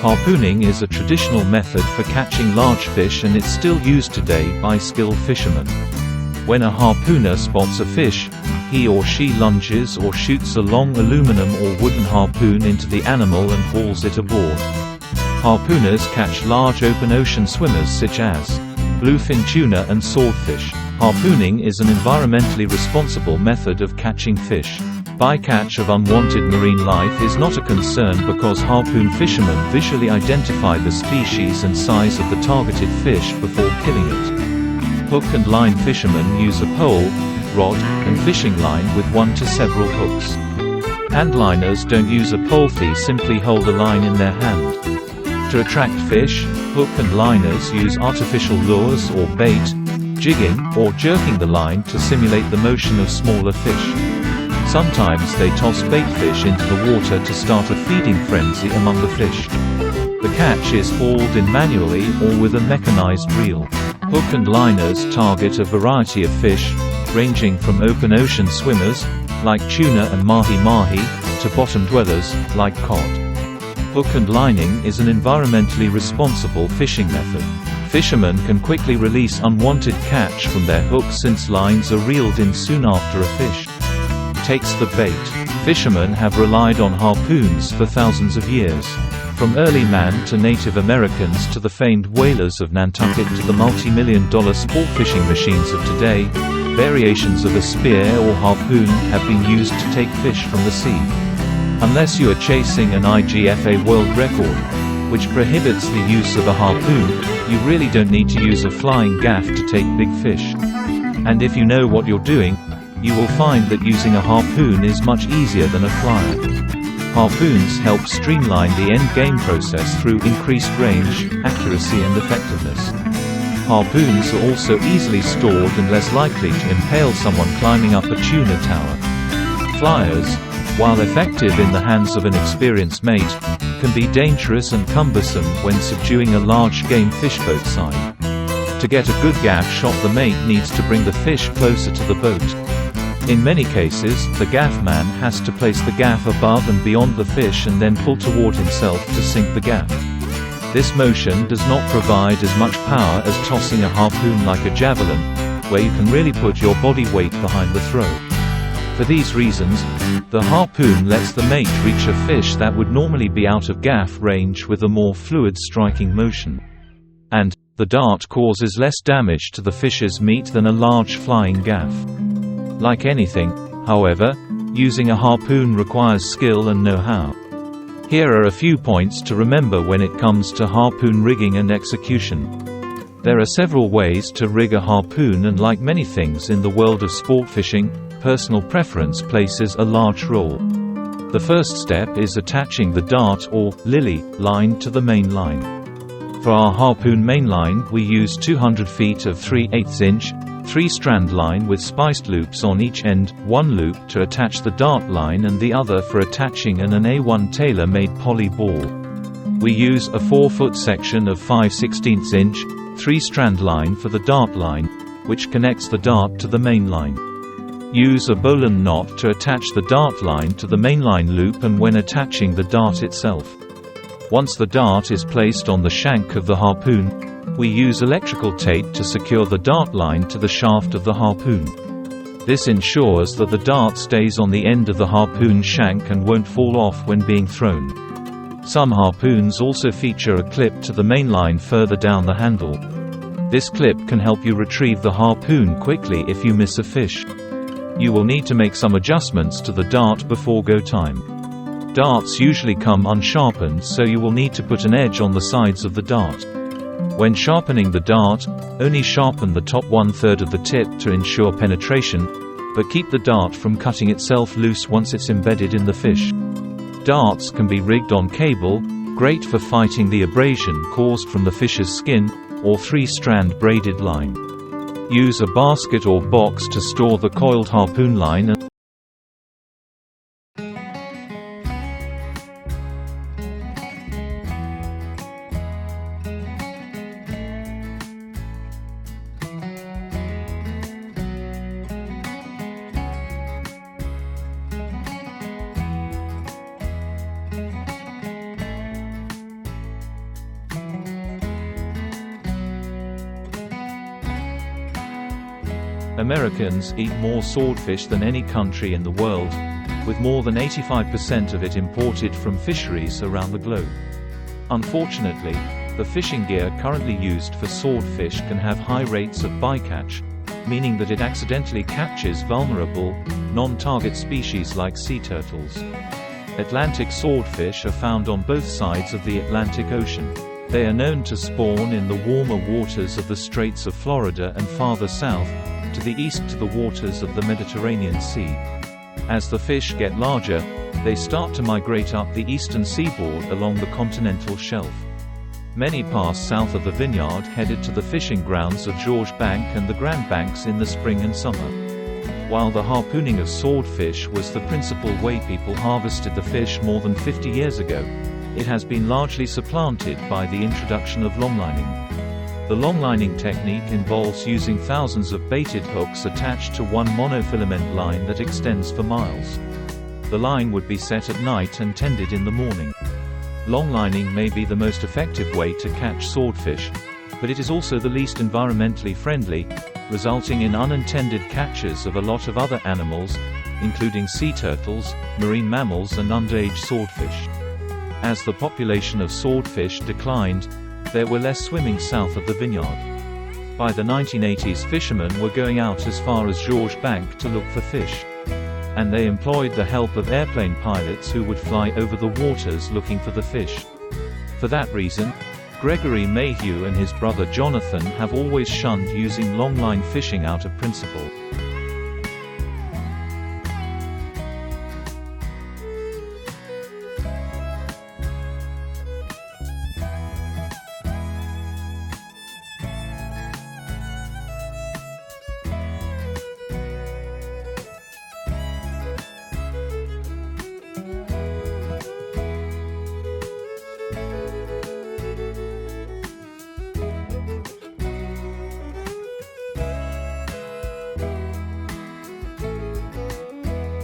Harpooning is a traditional method for catching large fish, and it's still used today by skilled fishermen. When a harpooner spots a fish, he or she lunges or shoots a long aluminum or wooden harpoon into the animal and hauls it aboard. Harpooners catch large open ocean swimmers such as bluefin tuna and swordfish. Harpooning is an environmentally responsible method of catching fish. Bycatch of unwanted marine life is not a concern because harpoon fishermen visually identify the species and size of the targeted fish before killing it. Hook and line fishermen use a pole, rod, and fishing line with one to several hooks. Handliners don't use a pole, they simply hold a line in their hand. To attract fish, hook and liners use artificial lures or bait, jigging, or jerking the line to simulate the motion of smaller fish. Sometimes they toss bait fish into the water to start a feeding frenzy among the fish. The catch is hauled in manually or with a mechanized reel. Hook and liners target a variety of fish, ranging from open ocean swimmers, like tuna and mahi-mahi, to bottom dwellers, like cod. Hook and lining is an environmentally responsible fishing method. Fishermen can quickly release unwanted catch from their hooks since lines are reeled in soon after a fish takes the bait. Fishermen have relied on harpoons for thousands of years. From early man to Native Americans to the famed whalers of Nantucket to the multi-million-dollar sport fishing machines of today, variations of a spear or harpoon have been used to take fish from the sea. Unless you are chasing an IGFA world record, which prohibits the use of a harpoon, you really don't need to use a flying gaff to take big fish. And if you know what you're doing, you will find that using a harpoon is much easier than a flyer. Harpoons help streamline the end-game process through increased range, accuracy and effectiveness. Harpoons are also easily stored and less likely to impale someone climbing up a tuna tower. Flyers, while effective in the hands of an experienced mate, can be dangerous and cumbersome when subduing a large game fish boat side. To get a good gaff shot, the mate needs to bring the fish closer to the boat. In many cases, the gaff man has to place the gaff above and beyond the fish and then pull toward himself to sink the gaff. This motion does not provide as much power as tossing a harpoon like a javelin, where you can really put your body weight behind the throw. For these reasons, the harpoon lets the mate reach a fish that would normally be out of gaff range with a more fluid striking motion. And the dart causes less damage to the fish's meat than a large flying gaff. Like anything, however, using a harpoon requires skill and know-how. Here are a few points to remember when it comes to harpoon rigging and execution. There are several ways to rig a harpoon, and like many things in the world of sport fishing, personal preference plays a large role. The first step is attaching the dart or lily line to the main line. For our harpoon mainline, we use 200 feet of 3/8 inch 3-strand line with spiced loops on each end, one loop to attach the dart line and the other for attaching an A1 tailor-made poly ball. We use a 4-foot section of 5/16 inch 3-strand line for the dart line, which connects the dart to the main line. Use a bowline knot to attach the dart line to the mainline loop and when attaching the dart itself. Once the dart is placed on the shank of the harpoon, we use electrical tape to secure the dart line to the shaft of the harpoon. This ensures that the dart stays on the end of the harpoon shank and won't fall off when being thrown. Some harpoons also feature a clip to the main line further down the handle. This clip can help you retrieve the harpoon quickly if you miss a fish. You will need to make some adjustments to the dart before go time. Darts usually come unsharpened, so you will need to put an edge on the sides of the dart. When sharpening the dart, only sharpen the top 1/3 of the tip to ensure penetration, but keep the dart from cutting itself loose once it's embedded in the fish. Darts can be rigged on cable, great for fighting the abrasion caused from the fish's skin, or 3-strand braided line. Use a basket or box to store the coiled harpoon line and Americans eat more swordfish than any country in the world, with more than 85% of it imported from fisheries around the globe. Unfortunately, the fishing gear currently used for swordfish can have high rates of bycatch, meaning that it accidentally catches vulnerable, non-target species like sea turtles. Atlantic swordfish are found on both sides of the Atlantic Ocean. They are known to spawn in the warmer waters of the Straits of Florida and farther south, to the east to the waters of the Mediterranean Sea. As the fish get larger, they start to migrate up the eastern seaboard along the continental shelf. Many pass south of the vineyard headed to the fishing grounds of Georges Bank and the Grand Banks in the spring and summer. While the harpooning of swordfish was the principal way people harvested the fish more than 50 years ago, it has been largely supplanted by the introduction of longlining. The longlining technique involves using thousands of baited hooks attached to one monofilament line that extends for miles. The line would be set at night and tended in the morning. Longlining may be the most effective way to catch swordfish, but it is also the least environmentally friendly, resulting in unintended catches of a lot of other animals, including sea turtles, marine mammals and underage swordfish. As the population of swordfish declined, there were less swimming south of the vineyard. By the 1980s, fishermen were going out as far as Georges Bank to look for fish. And they employed the help of airplane pilots who would fly over the waters looking for the fish. For that reason, Gregory Mayhew and his brother Jonathan have always shunned using longline fishing out of principle.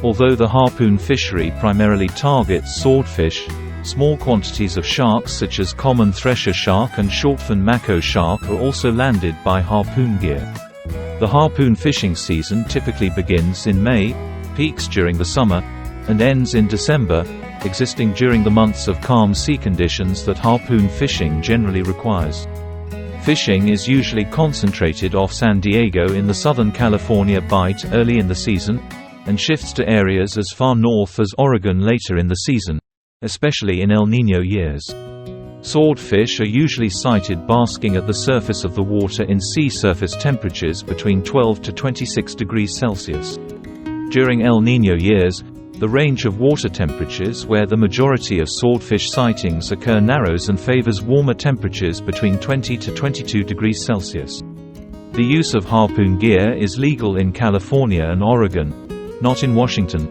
Although the harpoon fishery primarily targets swordfish, small quantities of sharks such as common thresher shark and shortfin mako shark are also landed by harpoon gear. The harpoon fishing season typically begins in May, peaks during the summer, and ends in December, existing during the months of calm sea conditions that harpoon fishing generally requires. Fishing is usually concentrated off San Diego in the Southern California Bight early in the season, and shifts to areas as far north as Oregon later in the season, especially in El Niño years. Swordfish are usually sighted basking at the surface of the water in sea surface temperatures between 12 to 26 degrees Celsius. During El Niño years, the range of water temperatures where the majority of swordfish sightings occur narrows and favors warmer temperatures between 20 to 22 degrees Celsius. The use of harpoon gear is legal in California and Oregon, not in Washington,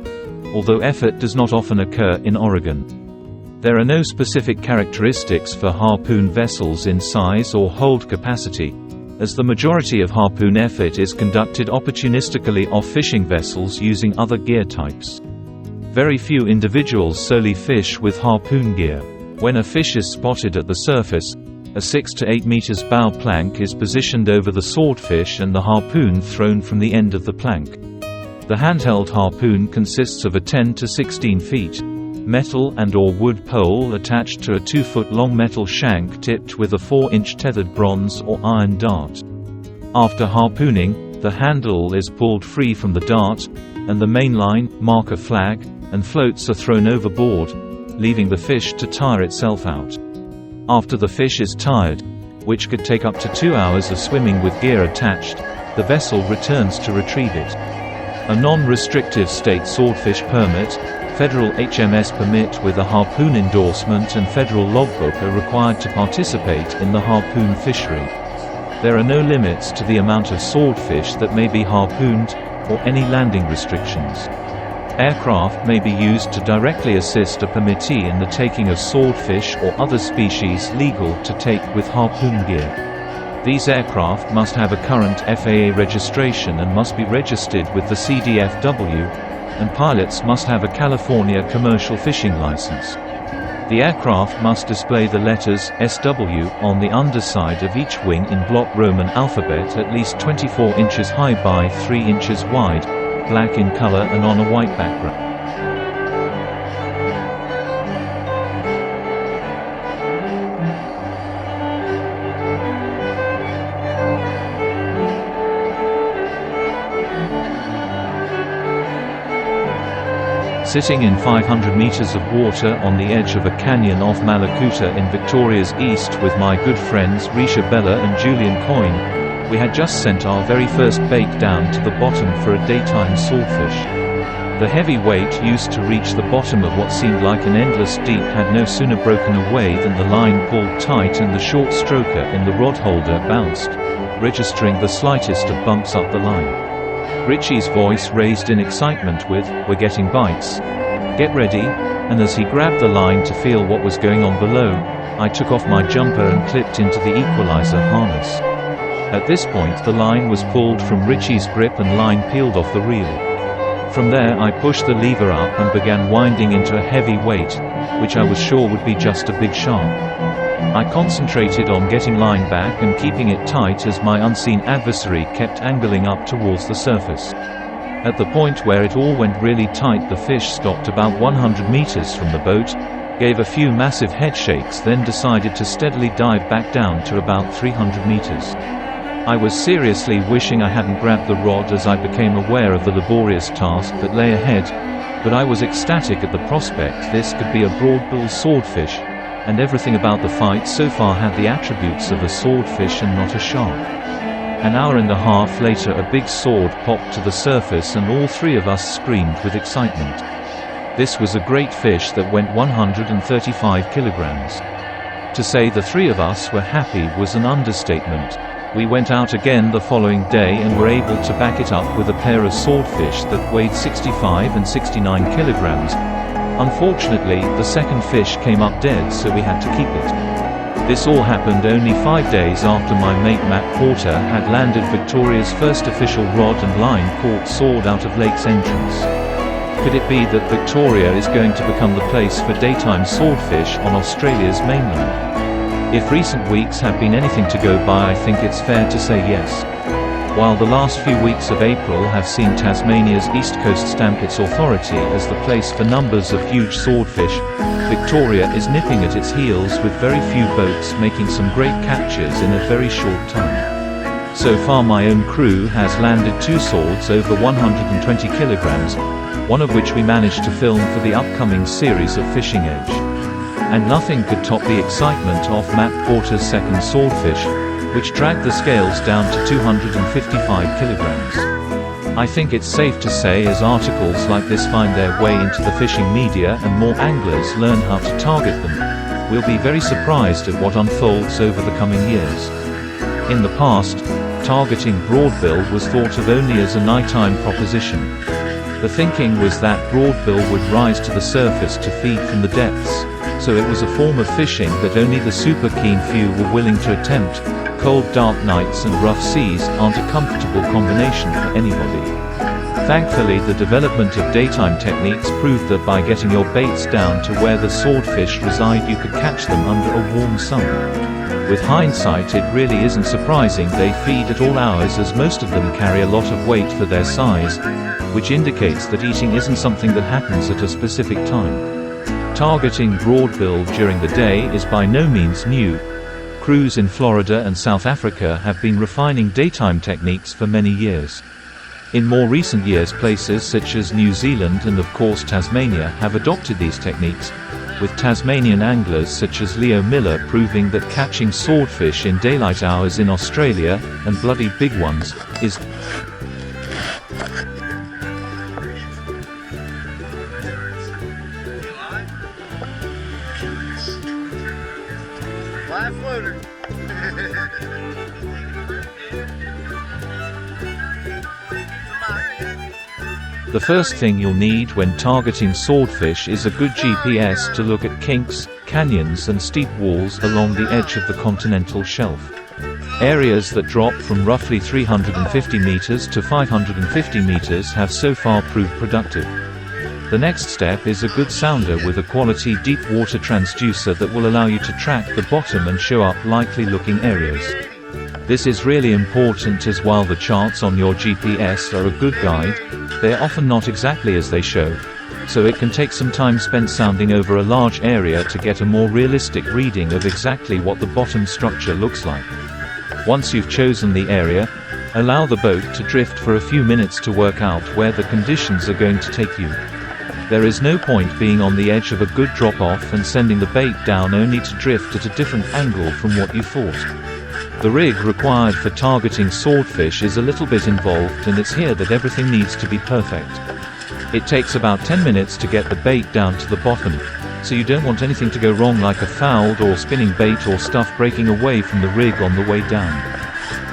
although effort does not often occur in Oregon. There are no specific characteristics for harpoon vessels in size or hold capacity, as the majority of harpoon effort is conducted opportunistically off fishing vessels using other gear types. Very few individuals solely fish with harpoon gear. When a fish is spotted at the surface, a 6 to 8 meters bow plank is positioned over the swordfish and the harpoon thrown from the end of the plank. The handheld harpoon consists of a 10 to 16 feet metal and/or wood pole attached to a 2-foot-long metal shank tipped with a 4-inch tethered bronze or iron dart. After harpooning, the handle is pulled free from the dart, and the main line, marker flag, and floats are thrown overboard, leaving the fish to tire itself out. After the fish is tired, which could take up to 2 hours of swimming with gear attached, the vessel returns to retrieve it. A non-restrictive state swordfish permit, federal HMS permit with a harpoon endorsement and federal logbook are required to participate in the harpoon fishery. There are no limits to the amount of swordfish that may be harpooned, or any landing restrictions. Aircraft may be used to directly assist a permittee in the taking of swordfish or other species legal to take with harpoon gear. These aircraft must have a current FAA registration and must be registered with the CDFW, and pilots must have a California commercial fishing license. The aircraft must display the letters SW on the underside of each wing in block Roman alphabet at least 24 inches high by 3 inches wide, black in color and on a white background. Sitting in 500 meters of water on the edge of a canyon off Malakuta in Victoria's east with my good friends Risha Bella and Julian Coyne, we had just sent our very first bait down to the bottom for a daytime swordfish. The heavy weight used to reach the bottom of what seemed like an endless deep had no sooner broken away than the line pulled tight and the short stroker in the rod holder bounced, registering the slightest of bumps up the line. Richie's voice raised in excitement with, "We're getting bites. Get ready," and as he grabbed the line to feel what was going on below, I took off my jumper and clipped into the equalizer harness. At this point the line was pulled from Richie's grip and line peeled off the reel. From there I pushed the lever up and began winding into a heavy weight, which I was sure would be just a big shark. I concentrated on getting line back and keeping it tight as my unseen adversary kept angling up towards the surface. At the point where it all went really tight, the fish stopped about 100 meters from the boat, gave a few massive head shakes, then decided to steadily dive back down to about 300 meters. I was seriously wishing I hadn't grabbed the rod as I became aware of the laborious task that lay ahead, but I was ecstatic at the prospect. This could be a broadbill swordfish, and everything about the fight so far had the attributes of a swordfish and not a shark. An hour and a half later a big sword popped to the surface and all three of us screamed with excitement. This was a great fish that went 135 kilograms. To say the three of us were happy was an understatement. We went out again the following day and were able to back it up with a pair of swordfish that weighed 65 and 69 kilograms. Unfortunately, the second fish came up dead, so we had to keep it. This all happened only 5 days after my mate Matt Porter had landed Victoria's first official rod and line caught sword out of lake's entrance. Could it be that Victoria is going to become the place for daytime swordfish on Australia's mainland? If recent weeks have been anything to go by, I think it's fair to say yes. While the last few weeks of April have seen Tasmania's east coast stamp its authority as the place for numbers of huge swordfish, Victoria is nipping at its heels with very few boats making some great catches in a very short time. So far my own crew has landed 2 swords over 120 kilograms, one of which we managed to film for the upcoming series of Fishing Edge. And nothing could top the excitement of Matt Porter's second swordfish, which dragged the scales down to 255 kilograms. I think it's safe to say, as articles like this find their way into the fishing media and more anglers learn how to target them, we'll be very surprised at what unfolds over the coming years. In the past, targeting broadbill was thought of only as a nighttime proposition. The thinking was that broadbill would rise to the surface to feed from the depths, so it was a form of fishing that only the super keen few were willing to attempt. Cold dark nights and rough seas aren't a comfortable combination for anybody. Thankfully, the development of daytime techniques proved that by getting your baits down to where the swordfish reside, you could catch them under a warm sun. With hindsight, it really isn't surprising they feed at all hours, as most of them carry a lot of weight for their size, which indicates that eating isn't something that happens at a specific time. Targeting broadbill during the day is by no means new. Crews in Florida and South Africa have been refining daytime techniques for many years. In more recent years, places such as New Zealand and of course Tasmania have adopted these techniques, with Tasmanian anglers such as Leo Miller proving that catching swordfish in daylight hours in Australia, and bloody big ones, is the first thing you'll need when targeting swordfish is a good GPS to look at kinks, canyons and steep walls along the edge of the continental shelf. Areas that drop from roughly 350 meters to 550 meters have so far proved productive. The next step is a good sounder with a quality deep water transducer that will allow you to track the bottom and show up likely looking areas. This is really important, as while the charts on your GPS are a good guide, they are often not exactly as they show, so it can take some time spent sounding over a large area to get a more realistic reading of exactly what the bottom structure looks like. Once you've chosen the area, allow the boat to drift for a few minutes to work out where the conditions are going to take you. There is no point being on the edge of a good drop-off and sending the bait down only to drift at a different angle from what you thought. The rig required for targeting swordfish is a little bit involved, and it's here that everything needs to be perfect. It takes about 10 minutes to get the bait down to the bottom, so you don't want anything to go wrong, like a fouled or spinning bait or stuff breaking away from the rig on the way down.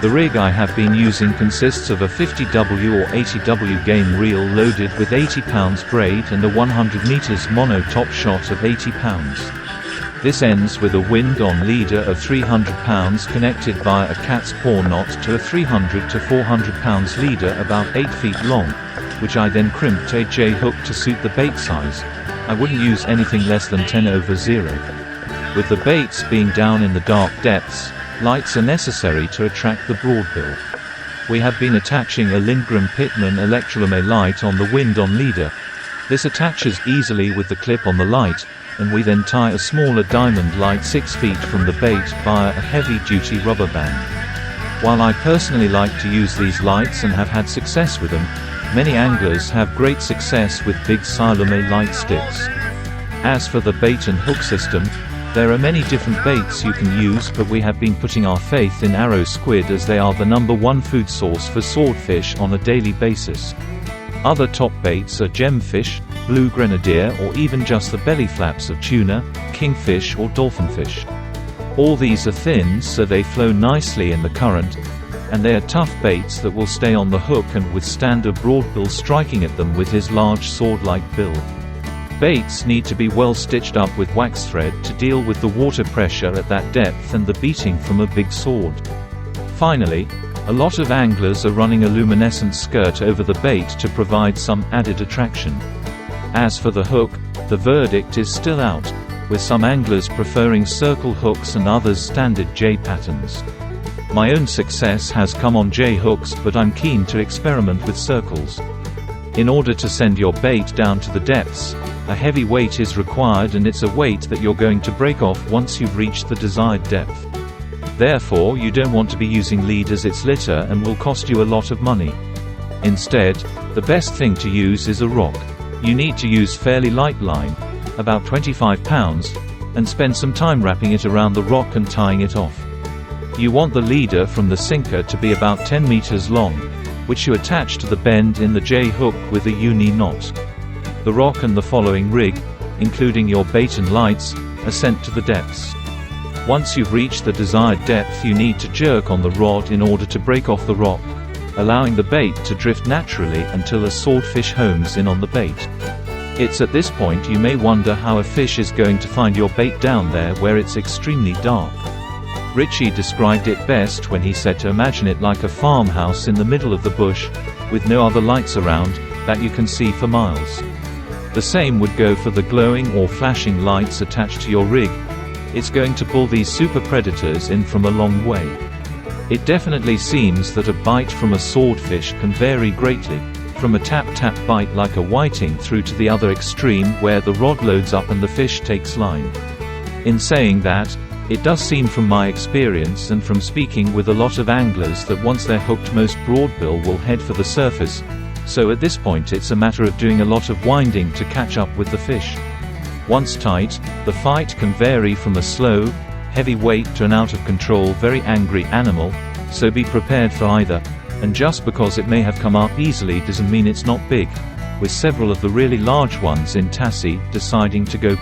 The rig I have been using consists of a 50W or 80W game reel loaded with 80 pounds braid and a 100 meters mono top shot of 80 pounds. This ends with a wind-on leader of 300 pounds connected via a cat's paw knot to a 300 to 400 pounds leader about 8 feet long, which I then crimp to a J-hook to suit the bait size. I wouldn't use anything less than 10/0. With the baits being down in the dark depths, lights are necessary to attract the broadbill. We have been attaching a Lindgren Pitman electrolume light on the wind-on leader. This attaches easily with the clip on the light, and we then tie a smaller diamond light 6 feet from the bait via a heavy-duty rubber band. While I personally like to use these lights and have had success with them, many anglers have great success with big Silume light sticks. As for the bait and hook system, there are many different baits you can use, but we have been putting our faith in arrow squid as they are the #1 food source for swordfish on a daily basis. Other top baits are gemfish, blue grenadier, or even just the belly flaps of tuna, kingfish or dolphinfish. All these are thin, so they flow nicely in the current, and they are tough baits that will stay on the hook and withstand a broadbill striking at them with his large sword-like bill. Baits need to be well stitched up with wax thread to deal with the water pressure at that depth and the beating from a big sword. Finally, a lot of anglers are running a luminescent skirt over the bait to provide some added attraction. As for the hook, the verdict is still out, with some anglers preferring circle hooks and others standard J patterns. My own success has come on J hooks, but I'm keen to experiment with circles. In order to send your bait down to the depths, a heavy weight is required, and it's a weight that you're going to break off once you've reached the desired depth. Therefore, you don't want to be using lead, as it's litter and will cost you a lot of money. Instead, the best thing to use is a rock. You need to use fairly light line, about 25 pounds, and spend some time wrapping it around the rock and tying it off. You want the leader from the sinker to be about 10 meters long, which you attach to the bend in the J-hook with a uni knot. The rock and the following rig, including your bait and lights, are sent to the depths. Once you've reached the desired depth, you need to jerk on the rod in order to break off the rock, allowing the bait to drift naturally until a swordfish homes in on the bait. It's at this point you may wonder how a fish is going to find your bait down there where it's extremely dark. Richie described it best when he said to imagine it like a farmhouse in the middle of the bush, with no other lights around, that you can see for miles. The same would go for the glowing or flashing lights attached to your rig. It's going to pull these super predators in from a long way. It definitely seems that a bite from a swordfish can vary greatly, from a tap-tap bite like a whiting through to the other extreme where the rod loads up and the fish takes line. In saying that, it does seem from my experience and from speaking with a lot of anglers that once they're hooked, most broadbill will head for the surface, so at this point it's a matter of doing a lot of winding to catch up with the fish. Once tight, the fight can vary from a slow, heavy weight to an out-of-control, very angry animal, so be prepared for either, and just because it may have come up easily doesn't mean it's not big, with several of the really large ones in Tassie deciding to go